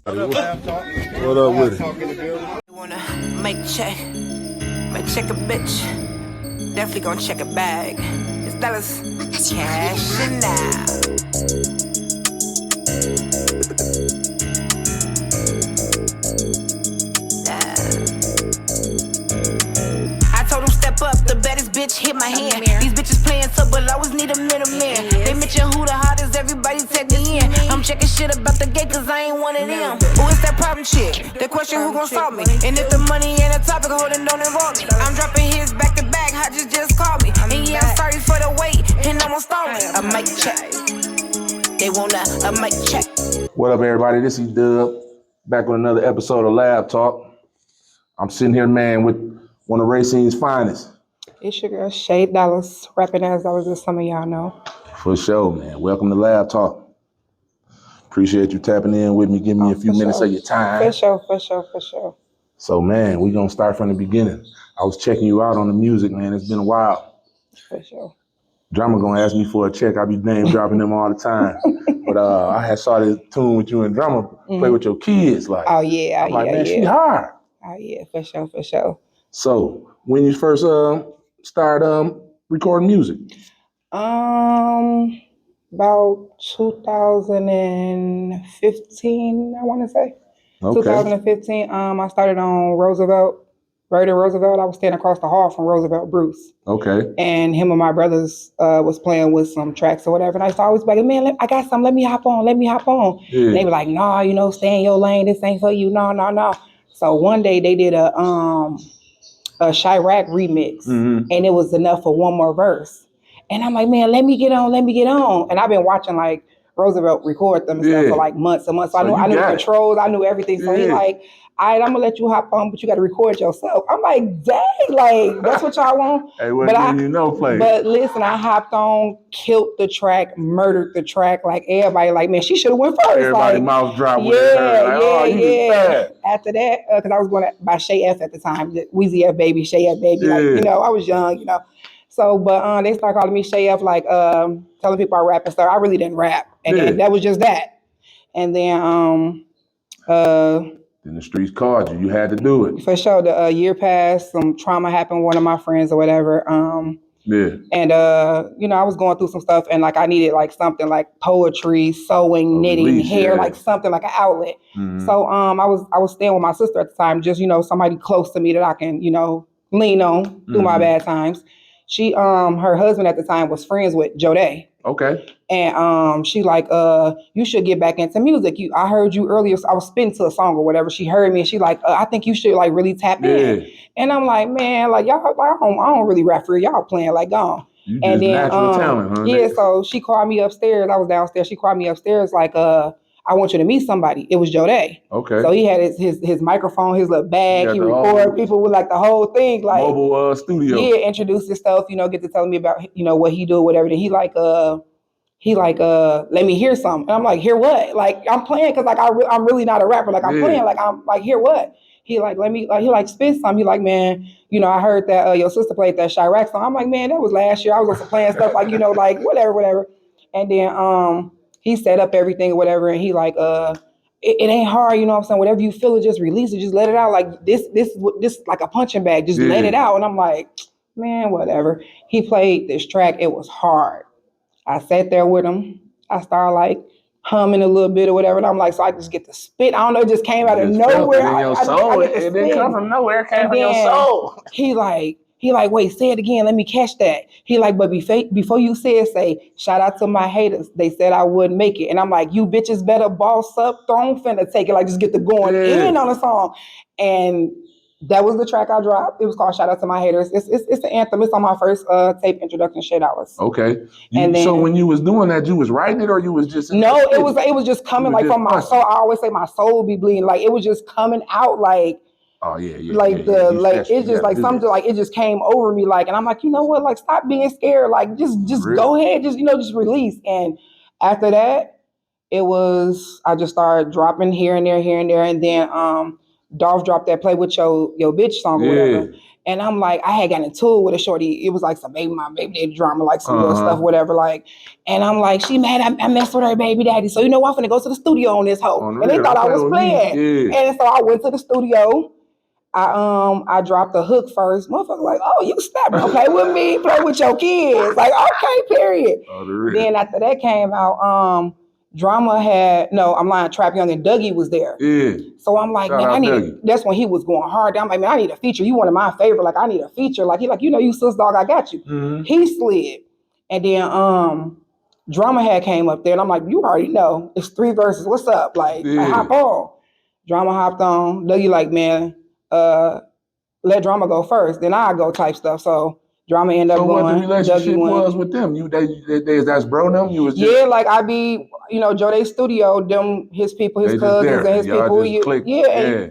What up, LabTalk? What up with it? You wanna make check a bitch. Definitely gonna check a bag. It's dollars, cash and now. I told him step up, the baddest bitch hit my hand. These bitches playing tough, but always need a middleman. They mention who the hottest, everybody take me in. I'm checking shit about the gate, cause I ain't one of them. Who is that problem chick? The question who gon' solve me? And if the money ain't a topic, holding don't involve me. I'm dropping hits back to back, Hodges just called me. And yeah, I'm sorry for the wait, and almost stolen. A mic check. They want a mic check. What up, everybody? This is E-DuBB, back with another episode of LabTalk. I'm sitting here, man, with one of Racine's finest. It's your girl, Shay Dallas, rapping as always, as some of y'all know. For sure, man. Welcome to LabTalk. Appreciate you tapping in with me, giving me a few minutes of your time. For sure. So, man, we're going to start from the beginning. I was checking you out on the music, man. It's been a while. For sure. Drama going to ask me for a check. I be name dropping them all the time. But I had saw this tune with you and Drama play with your kids. Like, oh, yeah. I'm like, man, she hard. Oh, yeah, for sure. So, when you first started recording music? About 2015, I want to say. Okay. 2015, I started on Radio Roosevelt. I was standing across the hall from Roosevelt Bruce. Okay. And him and my brothers was playing with some tracks or whatever. And I used to always be like, man, I got some, let me hop on. Yeah. And they were like, nah, stay in your lane. This ain't for you. No. So one day they did a Chirac remix, and it was enough for one more verse. And I'm like, man, let me get on. And I've been watching like Roosevelt record them and stuff for like months and months. So I knew the controls, I knew everything. So he's like, all right, I'm gonna let you hop on, but you gotta record yourself. I'm like, dang, like that's what y'all want. Hey, what play? But listen, I hopped on, killed the track, murdered the track. Like everybody, like, man, she should have went first. Everybody like, mouth dropped with her. Yeah. After that, because I was going by Shay F at the time, the Weezy F baby, Shay F baby. Yeah. Like, I was young, So, but they started calling me Shay F, like telling people I rap and stuff. I really didn't rap, and then that was just that. And then then the streets called you. You had to do it. For sure. The year passed. Some trauma happened with one of my friends or whatever. And I was going through some stuff, and like I needed like something like poetry, sewing, knitting, hair, like something like an outlet. Mm-hmm. So I was staying with my sister at the time, just somebody close to me that I can lean on through my bad times. She her husband at the time was friends with Jodé. Okay. And she like, you should get back into music. I heard you earlier. I was spinning to a song or whatever. She heard me and she like, I think you should like really tap in. And I'm like, man, like y'all, I don't really rap for y'all playing like gone. You just natural talent, huh? Yeah. So she called me upstairs. I was downstairs. She called me upstairs like, I want you to meet somebody. It was Jodé. Okay. So he had his microphone, his little bag. He recorded people with like the whole thing, like mobile studio. Yeah, introduce his stuff. Get to tell me about what he do, whatever. Then he like let me hear something. And I'm like, hear what? Like I'm playing because like I'm really not a rapper. Like I'm playing. Like I'm like, hear what? He like let me like he like spit something. He like, man, I heard that your sister played that Chirac song. I'm like, man, that was last year. I was also playing stuff like like whatever. And then he set up everything or whatever, and he like, it ain't hard, what I'm saying? Whatever you feel it, just release it, just let it out. Like this like a punching bag, just let it out. And I'm like, man, whatever. He played this track, it was hard. I sat there with him. I started like humming a little bit or whatever, and I'm like, so I just get to spit. I don't know, it just came out of nowhere. It didn't come from nowhere, it came from your soul. He like, wait, say it again. Let me catch that. He like, but before you say, shout out to my haters. They said I wouldn't make it. And I'm like, you bitches better boss up. Don't finna take it. Like, just get the going in on the song. And that was the track I dropped. It was called Shout Out to My Haters. It's an anthem. It's on my first tape introduction, Shay Dallas. Okay. So when you was doing that, you was writing it or you was just... No, it was just coming like from my soul. I always say my soul be bleeding. Like, it was just coming out like... Oh yeah. It's just like something like it just came over me like, and I'm like, you know what? Like, stop being scared. Like, just go ahead. Just release. And after that, I just started dropping here and there, and then Dolph dropped that Play With Your Bitch song or whatever. And I'm like, I had gotten into it with a shorty. It was like some baby daddy drama, like some little stuff, whatever. Like, and I'm like, she mad I messed with her baby daddy. So you know what? I'm finna go to the studio on this hoe. And they thought I was playing. And so I went to the studio. I dropped the hook first. Motherfucker like, oh, you stop, play with me, play with your kids. Like, okay, period. Then after that came out, Drama had, no, I'm lying, Trap Young and Dougie was there. So I'm like, man, that's when he was going hard. I'm like, man, I need a feature. You one of my favorite. Like, I need a feature. Like, he like, you know, you sis dog, I got you. He slid. And then Drama had came up there and I'm like, you already know. It's 3 verses. What's up? Like, hop on. Drama hopped on. Dougie like, man, let Drama go first, then I go type stuff. So Drama ended up going. So what the relationship was with them? That's bro them? You was just... Yeah, like I be, you know, Joe studio, them, his people, his cousins and his people.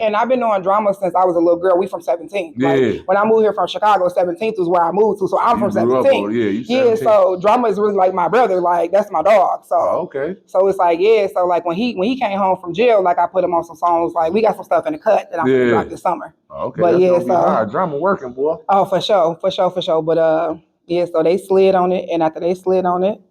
And I've been knowing Drama since I was a little girl. We from 17. Like, when I moved here from Chicago, 17th was where I moved to. So I'm from 17. So Drama is really like my brother. Like, that's my dog. So So it's like, so like when he came home from jail, like I put him on some songs. Like, we got some stuff in the cut that I'm gonna drop this summer. But so Drama working, boy. Oh, for sure. But so they slid on it, and after they slid on it,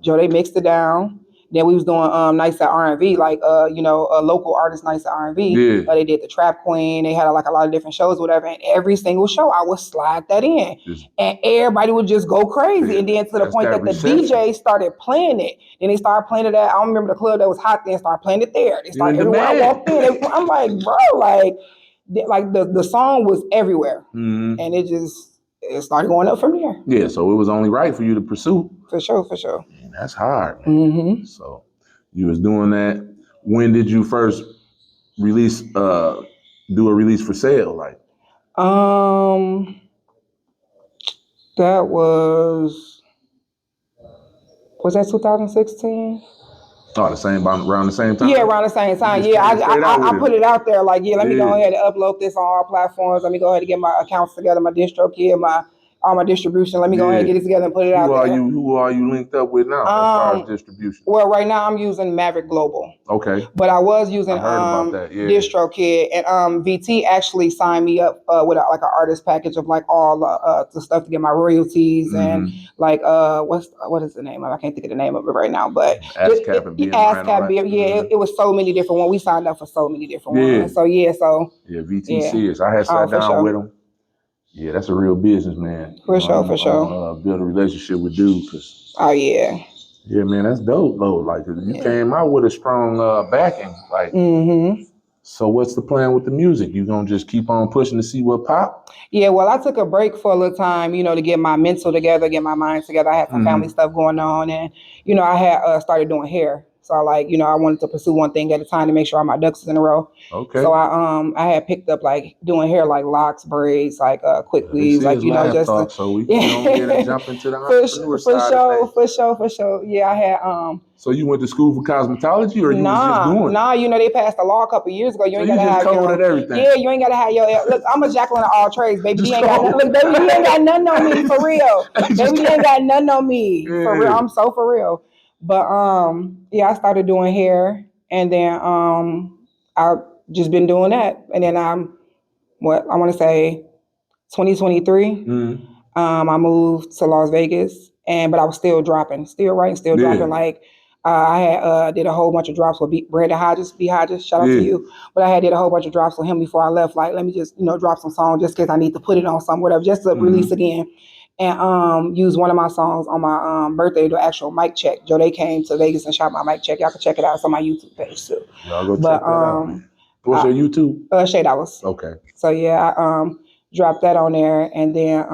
Joe, they mixed it down. Then we was doing nights at R&B, like local artist nights at R&B. They did the Trap Queen. They had like a lot of different shows, whatever. And every single show, I would slide that in, and everybody would just go crazy. And then to the point that the DJ started playing it. Then they started playing it at, I don't remember the club that was hot then, started playing it there. They started everywhere I walked in. I'm like, bro, like the song was everywhere, and it started going up from there. Yeah, so it was only right for you to pursue. For sure. Man, that's hard, man. So you was doing that. When did you first release? Do a release for sale? Like, that was that 2016? Oh, around the same time? Yeah, around the same time. Yeah, I put it out there like, let me go ahead and upload this on all platforms. Let me go ahead and get my accounts together, my distro kit, all my distribution. Let me go ahead and get it together and put it out there. Who are you linked up with now as far as distribution? Well, right now I'm using Maverick Global. Okay. But I was using distro kit, and VT actually signed me up with like an artist package of like all the stuff to get my royalties and like what is the name of it? I can't think of the name of it right now, but ASCAP BM. It was so many different ones. We signed up for so many different ones. So VT serious. I had sat down with him. Yeah, that's a real business, man. For sure. Build a relationship with dudes. Yeah, man, that's dope, though. Like, you came out with a strong backing. Like, So what's the plan with the music? You gonna just keep on pushing to see what pop? Yeah, well, I took a break for a little time, to get my mental together, get my mind together. I had some family stuff going on, and, I had started doing hair. So I wanted to pursue one thing at a time to make sure all my ducks was in a row. Okay. So I had picked up like doing hair, like locks, braids, like quick weaves, like just talk, so we can get and jump into the entrepreneur side. For sure. Yeah, I had So you went to school for cosmetology, or you was just doing it? Nah, they passed a law a couple years ago. You ain't gotta have everything. Yeah, you ain't gotta have your. Look, I'm a Jacqueline of all trades, baby. You ain't got nothing on me for real. Baby, you ain't got nothing on me for real. I'm so for real. But I started doing hair, and then I've just been doing that, and then I want to say 2023. I moved to Las Vegas, but I was still dropping, still writing, still dropping. Like I had did a whole bunch of drops with Brandon Hodges, B Hodges, shout out to you. But I did a whole bunch of drops with him before I left. Like, let me just drop some songs just because I need to put it on something, whatever, just to release again. And use one of my songs on my birthday, the actual mic check. Joe, they came to Vegas and shot my mic check. Y'all can check it out. It's on my YouTube page too. Y'all go check that out. What's your YouTube? Shay Dollars. Okay. So yeah, I dropped that on there, and then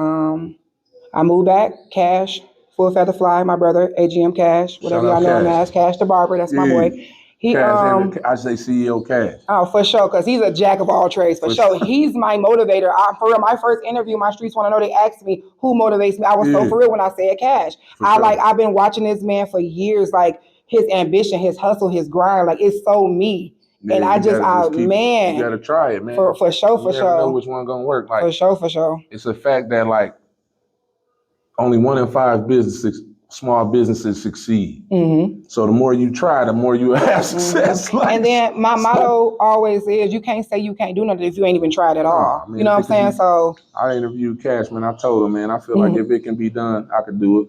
I moved back. Cash, Full Feather Fly, my brother, AGM Cash, whatever y'all know him as. Cash the Barber, that's my boy. He Cash, I say CEO Cash. Oh, for sure, because he's a jack of all trades. For sure. He's my motivator. For real, my first interview, My Streets Want to Know, they asked me who motivates me. I was so for real when I said Cash. I've been watching this man for years, like his ambition, his hustle, his grind, like it's so me. Yeah, and man. You gotta try it, man. For sure, for sure. Know which one gonna work. Like, for sure. It's a fact that like only 1 in 5 small businesses succeed. Mm-hmm. So the more you try, the more you have success. Mm-hmm. And then my motto always is, you can't say you can't do nothing if you ain't even tried at all. Man, you know what I'm saying? So I interviewed Cashman. I told him, man, I feel like if it can be done, I could do it.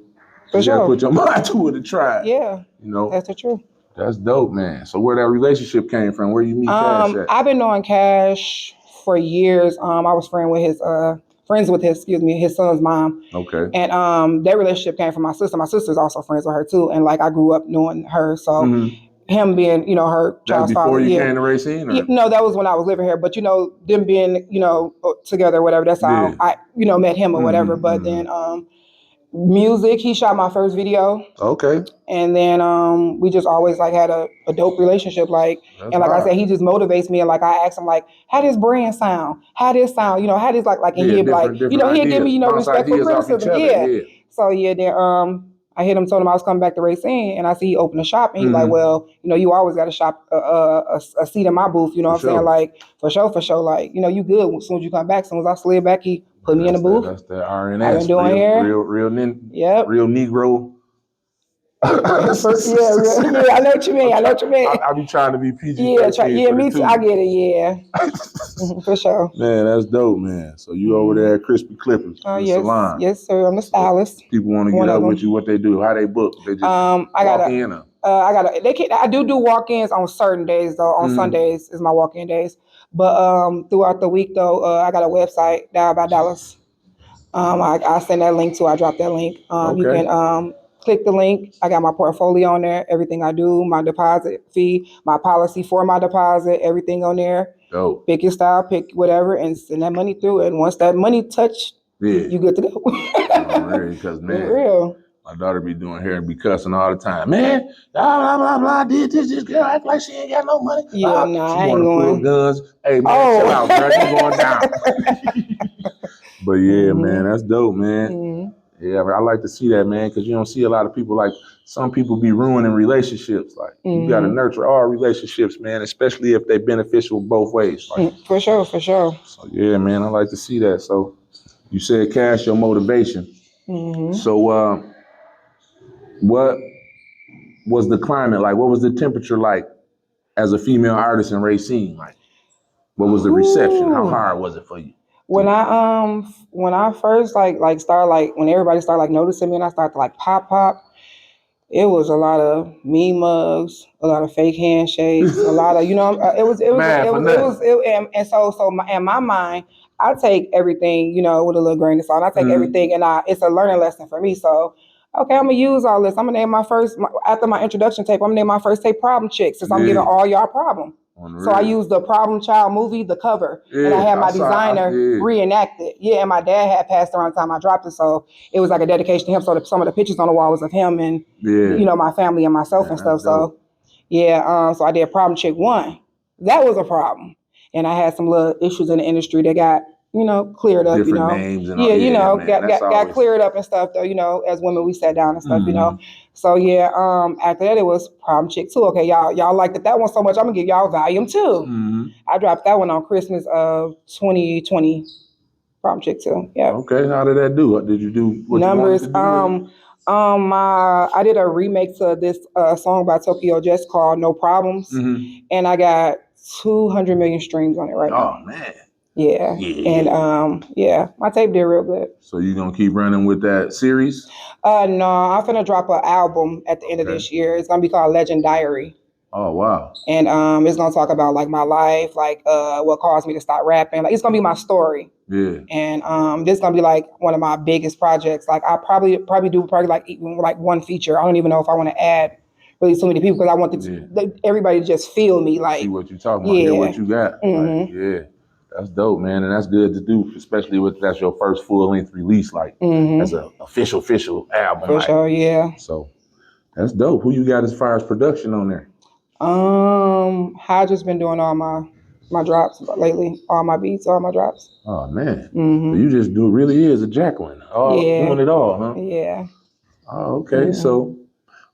For you sure. gotta put your mind to it and try it. Yeah. You know? That's the truth. That's dope, man. So where that relationship came from? Where you meet Cash at? I've been knowing Cash for years. I was friends with his son's mom. Okay. And that relationship came from my sister. My sister's also friends with her too. And like I grew up knowing her. So him being, her child's father. Before you came to Racine? Or? No, that was when I was living here. But them being, together or whatever, that's how I, met him or whatever. But then music, he shot my first video. Okay. And then we just always like had a dope relationship. Like, that's and like hard. I said, he just motivates me. And like I ask him like, how this brand sound? How this sound? How this like and he'd be like, he'd give me, respectful criticism. Yeah. So then I hit him, told him I was coming back to Racine, and I see he opened a shop, and he's like, well, you always got to shop a seat in my booth. You know what I'm saying? Like, for sure. Like, you good as soon as you come back. As soon as I slid back, he put me in the booth. That's the RNS. I've been doing hair. Real Negro. I know what you mean. I be trying to be PG. Me too. I get it. Yeah, for sure. Man, that's dope, man. So you over there at Crispy Clippers, the salon? Yes, sir. I'm the stylist. So people want to get up with you. What they do? How they book? They just walk in. I do walk-ins on certain days though. On Sundays is my walk-in days. But throughout the week though, I got a website, Dolla by Dallas. I send that link to. I drop that link. You can click the link. I got my portfolio on there. Everything I do, my deposit fee, my policy for my deposit, everything on there. Dope. Pick your style, pick whatever, and send that money through. And once that money touch, you good to go. Really? Because man, real. My daughter be doing hair and be cussing all the time. Man, blah, blah, blah, did this girl act like she ain't got no money. Yeah, I ain't going. Guns. Hey, man, chill out, girl. You going down. But yeah, man, that's dope, man. Yeah, but I like to see that, man, because you don't see a lot of people, like, some people be ruining relationships. Like, you got to nurture all relationships, man, especially if they're beneficial both ways. Like, for sure. So, yeah, man, I like to see that. So, you said Cash, your motivation. So, what was the climate like? What was the temperature like as a female artist in Racine? Like, what was the reception? How hard was it for you? When I first like started, like when everybody started like noticing me and I started to like pop, it was a lot of meme mugs, a lot of fake handshakes, a lot of and so in my mind, I take everything with a little grain of salt. I take everything and it's a learning lesson for me. So okay, I'm gonna use all this. I'm gonna name after my introduction tape. I'm gonna name my first tape "Problem Chick" since I'm giving all y'all problem. So I used the Problem Child movie, the cover, and I had my designer reenact it. Yeah, and my dad had passed around the time I dropped it, so it was like a dedication to him. So some of the pictures on the wall was of him and my family and myself and stuff. So so I did Problem Chick 1. That was a problem, and I had some little issues in the industry that got cleared up. Different names and all. Got cleared up and stuff though. As women, we sat down and stuff. So after that it was Problem Chick 2. Okay, y'all liked that one so much. I'm gonna give y'all Volume 2. I dropped that one on Christmas of 2020. Problem Chick 2. Yeah. Okay, how did that do? What did you do? What numbers? You wanted to do I did a remake to this song by Tokyo Jets called No Problems, and I got 200 million streams on it right now. Oh man. Yeah. And my tape did real good. So you gonna keep running with that series? No, I'm finna drop an album at the end of this year. It's gonna be called Legend Diary. Oh wow. And it's gonna talk about like my life, like what caused me to stop rapping. Like it's gonna be my story. Yeah. And this is gonna be like one of my biggest projects. Like I probably do like one feature. I don't even know if I want to add really so many people because I want everybody to just feel me, like see what you're talking about, hear what you got. Like, that's dope, man, and that's good to do, especially that's your first full-length release, like as an official album. For sure, yeah. So that's dope. Who you got as far as production on there? I just been doing all my drops lately, all my beats, all my drops. Oh man, so you just really is a Jacqueline, doing it all, huh? Yeah. Oh, okay. So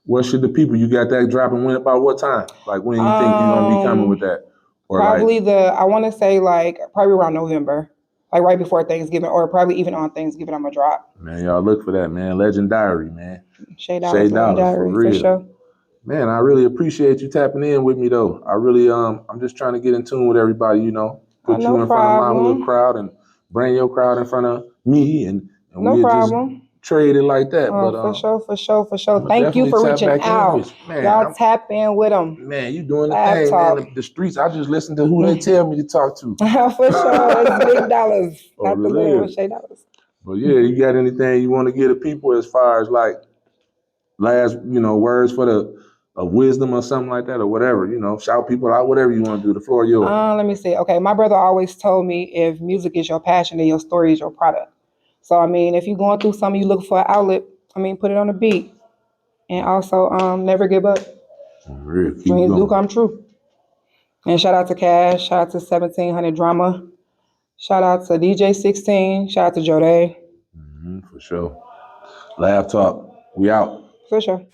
what should the people, you got that dropping when, about what time? Like when you think you're gonna be coming with that? Or probably I want to say like probably around November. like right before Thanksgiving, or probably even on Thanksgiving, I'm gonna drop. Man, y'all look for that, man. Legendary, man. Shay Dolla's For Legendary, real. for sure. Man, I really appreciate you tapping in with me, though. I really, I'm just trying to get in tune with everybody, you know. Put you in front of my little crowd and bring your crowd in front of me, and we'll just trade it like that. Oh, but for sure. Thank you for reaching out. Man, y'all tap in with them. Man, you doing the thing, man. The streets, I just listen to who they tell me to talk to. For sure, it's big dollars, not the little Shay Dollars. But yeah, you got anything you want to give to people as far as like last, words for the wisdom or something like that or whatever, shout people out, whatever you want to do. The floor is yours. Let me see. Okay, my brother always told me if music is your passion, then your story is your product. So, I mean, if you're going through something, you look for an outlet, put it on a beat. And also, never give up. Dreams do come true. And shout out to Cash, shout out to 1700 Drama, shout out to DJ 16, shout out to Jode. For sure. LabTalk, we out. For sure.